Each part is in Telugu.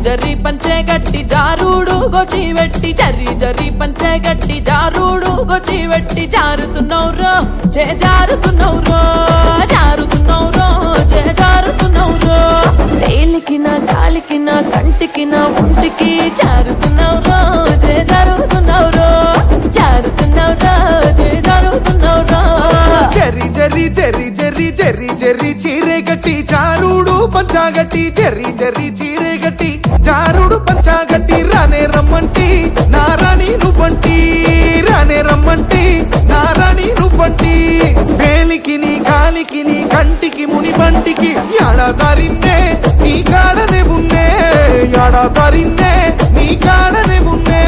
జరి పంచే గట్టి జారుడు గొచ్చి వెట్టి జరి జరి పంచే గట్టి జారుడు గొచ్చి వెట్టి జారుతున్నౌరో చే జారుతున్నౌరో జారుతున్నౌరో చే జారుతున్నౌరో వేలికిన కాలికిన కంటికిన ఒంటికి జారుతున్నౌరో చే జారుతున్నౌరో జారుతున్నౌరో చే జారుతున్నౌరో జరి జరి జరి జరి జరి జరి చీరే గట్టి జారుడు పంచాగట్టి జరి జరి చీరే గట్టి జారుడు పంచాగట్టి రానే రమ్మంటి నారాణి నువ్వంటి రానే రమ్మంటి నారాణి నువ్వంటి వేలికి నీ కాలికి నీ కంటికి ముని బంటికి యాడా జారిన్నే నీ కాడనే ఉన్నే యాడా జారిన్నే నీ కాడనే ఉన్నే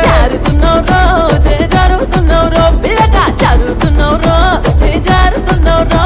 జారుతున్నౌరో చే జారుతున్నౌరో పిల్లగా జారుతున్నౌరో చే జారుతున్నౌరో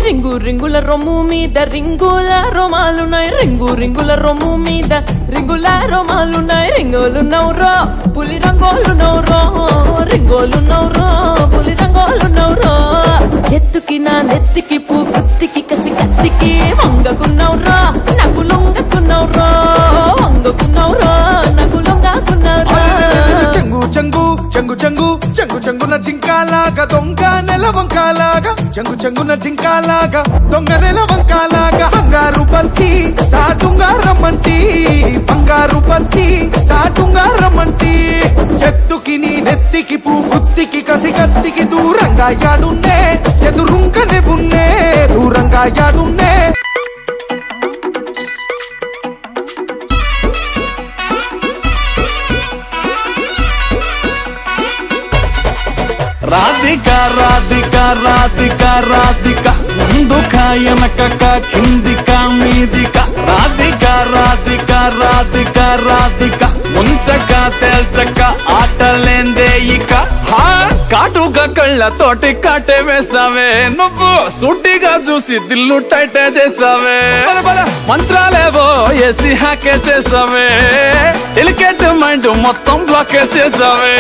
రింగు రింగుల రొమ్ము మీద రింగుల రోమాలున్నాయి రింగు రింగుల రొమ్ము మీద రింగుల రోమాలున్నాయి రింగోలు నౌరో పులి రంగోలు నౌరో రింగోలు నౌరో పులి రంగోలు నౌరో ఎత్తుకి నా నెత్తికి పూ గుత్తికి కసి కత్తికి వంగకున్నౌరో నాకు లొంగకున్నౌరో వంగకున్నౌరో నాకు లొంగకున్నౌరో చెంగు చెంగు చెంగు చెంగు చెంగు చెంగున జింకాలాగా దొంగ నెల వంకాలాగా చెంగు చెంగున జింకాలాగా దొంగ నెల వంకాలాగా బంగారు బంతి సాటుంగా రమ్మంటి బంగారు బంతి సాటుంగా రమ్మంటి ఎత్తుకి నీ నెత్తికి పూ గుత్తికి కసి కత్తికి దూరంగా యాడున్నే ఎదురుంకనే ఉన్నే దూరంగా యాడున్నే రాధికా రాధికా రాధికా రాధికా ముందుకా వెనకకా కిందికా మీదికా రాధికా రాధికా రాధికా రాధికా ముంచక తేల్చక ఆటలేందే ఇక కాటుగా కళ్ళతోటి కాటే వేసావే నువ్వు సూటిగా చూసి దిల్లు టైటే చేసావే మంత్రాలేవో ఏసి హ్యాకే చేసావే డెలికేట్ మైండ్ మొత్తం బ్లాకే చేసావే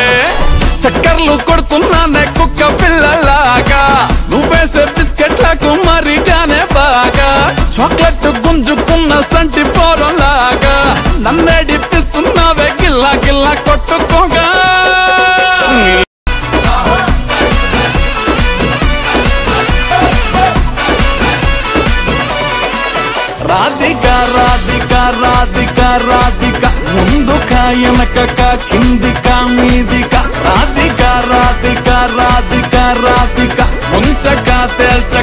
చక్కర్లు కొడుతున్నానే కుక్క పిల్లలాగా నువ్వేసే బిస్కెట్లకు మరిగానే బాగా చాక్లెట్ గుంజుకున్న సంటి పోరలాగా నన్నే డిప్పిస్తున్నావే గిల్లా గిల్లా కొట్టుకోగా రాధికా రాధికా రాధికా రాధికా ముందుకా వెనకకా కిందికా మీదికా రాధికా రాధికా రాధికా రాధికా ముంచక తేల్చ